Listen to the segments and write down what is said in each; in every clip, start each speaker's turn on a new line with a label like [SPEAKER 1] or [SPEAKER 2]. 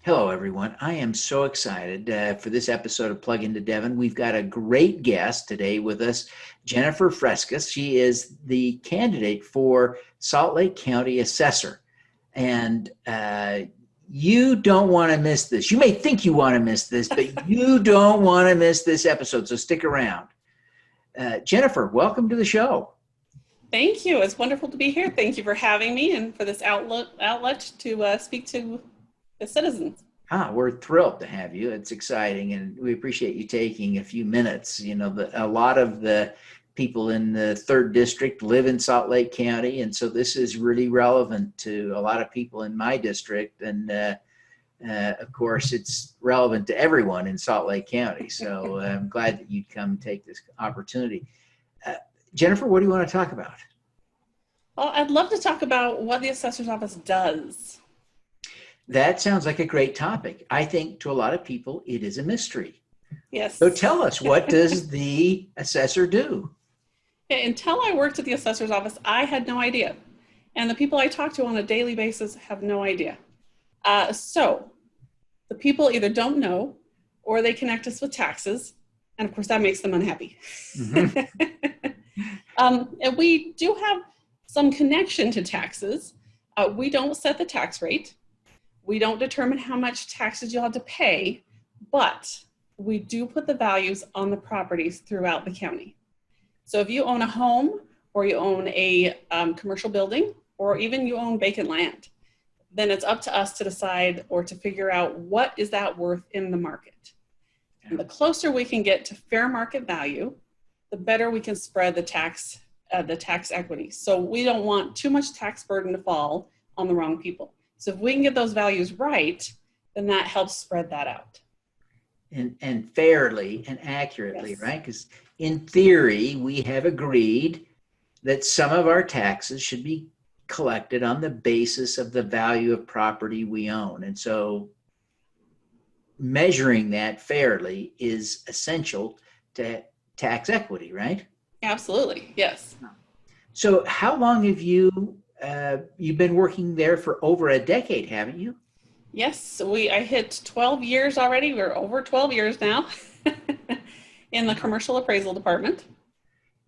[SPEAKER 1] Hello, everyone. I am so excited for this episode of Plug Into Devin. We've got a great guest today with us, Jennifer Fresques. She is the candidate for Salt Lake County Assessor. And you don't want to miss this. You may think you want to miss this, but you don't want to miss this episode. So stick around. Jennifer, welcome to the show.
[SPEAKER 2] Thank you. It's wonderful to be here. Thank you for having me and for this outlet to speak to the citizens.
[SPEAKER 1] We're thrilled to have you. It's exciting, and we appreciate you taking a few minutes. You know, a lot of the people in the 3rd District live in Salt Lake County, and so this is really relevant to a lot of people in my district, and of course, it's relevant to everyone in Salt Lake County. So I'm glad that you'd come take this opportunity. Jennifer, what do you want to talk about?
[SPEAKER 2] Well, I'd love to talk about what the assessor's office does.
[SPEAKER 1] That sounds like a great topic. I think to a lot of people, it is a mystery.
[SPEAKER 2] Yes.
[SPEAKER 1] So tell us, what does the assessor do?
[SPEAKER 2] Until I worked at the assessor's office, I had no idea. And the people I talk to on a daily basis have no idea. So the people either don't know or they connect us with taxes. And of course, that makes them unhappy. Mm-hmm. And we do have some connection to taxes. We don't set the tax rate. We don't determine how much taxes you'll have to pay, but we do put the values on the properties throughout the county. So if you own a home or you own a commercial building or even you own vacant land, then it's up to us to decide or to figure out what is that worth in the market. And the closer we can get to fair market value, the better we can spread the tax equity. So we don't want too much tax burden to fall on the wrong people. So if we can get those values right, then that helps spread that out.
[SPEAKER 1] And fairly and accurately,
[SPEAKER 2] Yes.
[SPEAKER 1] Right? Because in theory, we have agreed that some of our taxes should be collected on the basis of the value of property we own. And so measuring that fairly is essential to tax equity, right?
[SPEAKER 2] Absolutely, yes.
[SPEAKER 1] So how long have you've been working there? For over a decade, haven't you?
[SPEAKER 2] Yes, I hit 12 years already. We're over 12 years now in the commercial appraisal department.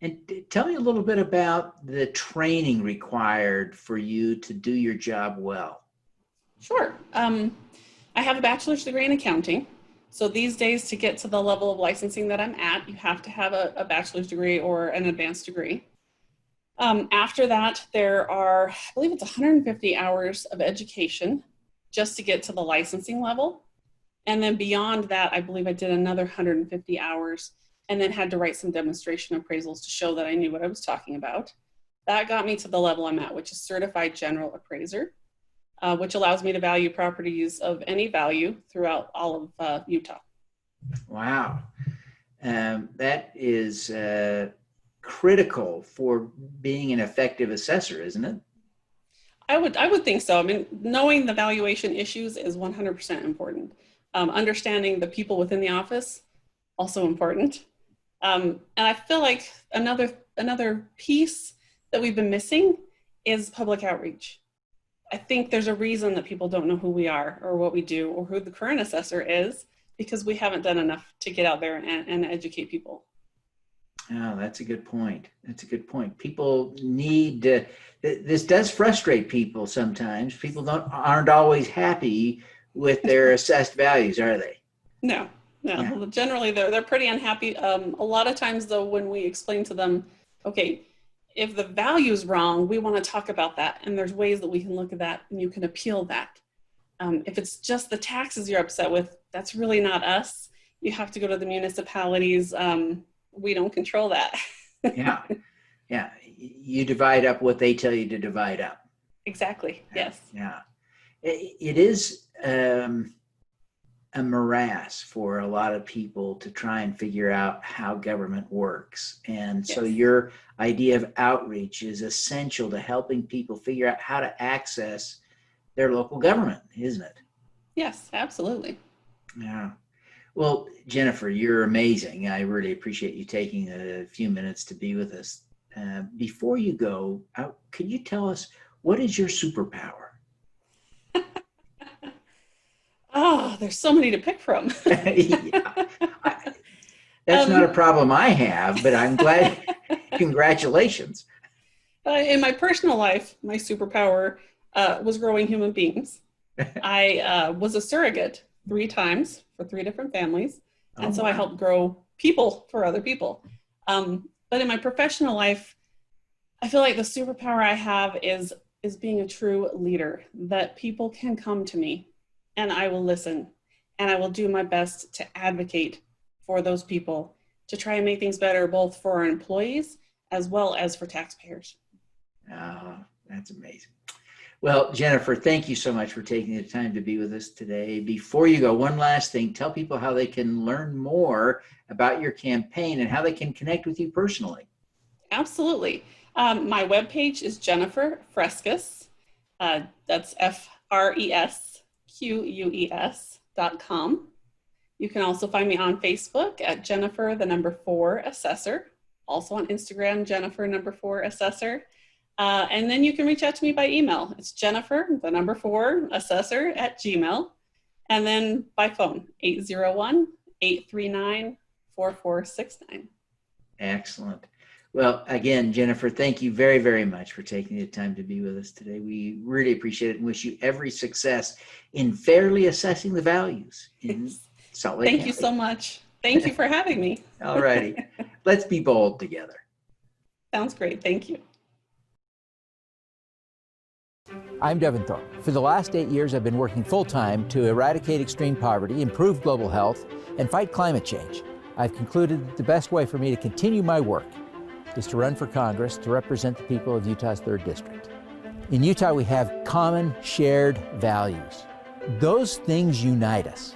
[SPEAKER 1] And tell me a little bit about the training required for you to do your job well.
[SPEAKER 2] Sure. I have a bachelor's degree in accounting. So these days, to get to the level of licensing that I'm at, you have to have a bachelor's degree or an advanced degree. After that, there are, I believe it's 150 hours of education just to get to the licensing level. And then beyond that, I believe I did another 150 hours and then had to write some demonstration appraisals to show that I knew what I was talking about. That got me to the level I'm at, which is certified general appraiser, which allows me to value properties of any value throughout all of Utah.
[SPEAKER 1] Wow. That is critical for being an effective assessor, isn't it?
[SPEAKER 2] I would think so. I mean, knowing the valuation issues is 100% important. Understanding the people within the office, also important. And I feel like another piece that we've been missing is public outreach. I think there's a reason that people don't know who we are or what we do or who the current assessor is, because we haven't done enough to get out there and educate people.
[SPEAKER 1] Oh, that's a good point. That's a good point. People need to, this does frustrate people sometimes. People aren't always happy with their assessed values, are they?
[SPEAKER 2] No. Yeah. Generally, they're pretty unhappy. A lot of times, though, when we explain to them, okay, if the value is wrong, we want to talk about that. And there's ways that we can look at that and you can appeal that. If it's just the taxes you're upset with, that's really not us. You have to go to the municipalities. We don't control that.
[SPEAKER 1] Yeah. You divide up what they tell you to divide up.
[SPEAKER 2] Exactly. Yes.
[SPEAKER 1] Yeah. It is a morass for a lot of people to try and figure out how government works. And so your idea of outreach is essential to helping people figure out how to access their local government, isn't it?
[SPEAKER 2] Yes, absolutely.
[SPEAKER 1] Yeah. Well, Jennifer, you're amazing. I really appreciate you taking a few minutes to be with us. Before you go, could you tell us, what is your superpower?
[SPEAKER 2] Oh, there's so many to pick from.
[SPEAKER 1] Yeah. That's not a problem I have, but I'm glad. Congratulations.
[SPEAKER 2] In my personal life, my superpower was growing human beings. I was a surrogate 3 times for 3 different families. And so I helped grow people for other people. But in my professional life, I feel like the superpower I have is being a true leader, that people can come to me and I will listen and I will do my best to advocate for those people to try and make things better, both for our employees as well as for taxpayers.
[SPEAKER 1] Oh, that's amazing. Well, Jennifer, thank you so much for taking the time to be with us today. Before you go, one last thing, tell people how they can learn more about your campaign and how they can connect with you personally.
[SPEAKER 2] Absolutely. My webpage is Jennifer Fresques. That's FRESQUES.com. You can also find me on Facebook at Jennifer, the number 4 Assessor. Also on Instagram, Jennifer, number 4 Assessor. And then you can reach out to me by email. It's Jennifer, the number 4 Assessor at Gmail. And then by phone, 801-839-4469.
[SPEAKER 1] Excellent. Well, again, Jennifer, thank you very, very much for taking the time to be with us today. We really appreciate it and wish you every success in fairly assessing the values in Salt Lake County.
[SPEAKER 2] Thank you so much. Thank you for having me.
[SPEAKER 1] All righty. Let's be bold together.
[SPEAKER 2] Sounds great. Thank you.
[SPEAKER 3] I'm Devin Thorpe. For the last 8 years, I've been working full-time to eradicate extreme poverty, improve global health, and fight climate change. I've concluded that the best way for me to continue my work is to run for Congress to represent the people of Utah's 3rd District. In Utah, we have common shared values. Those things unite us.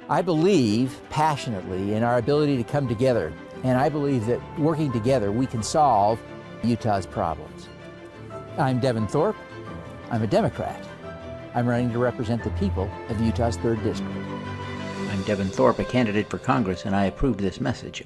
[SPEAKER 3] I believe passionately in our ability to come together, and I believe that working together, we can solve Utah's problems. I'm Devin Thorpe. I'm a Democrat. I'm running to represent the people of Utah's 3rd District.
[SPEAKER 1] I'm Devin Thorpe, a candidate for Congress, and I approve this message.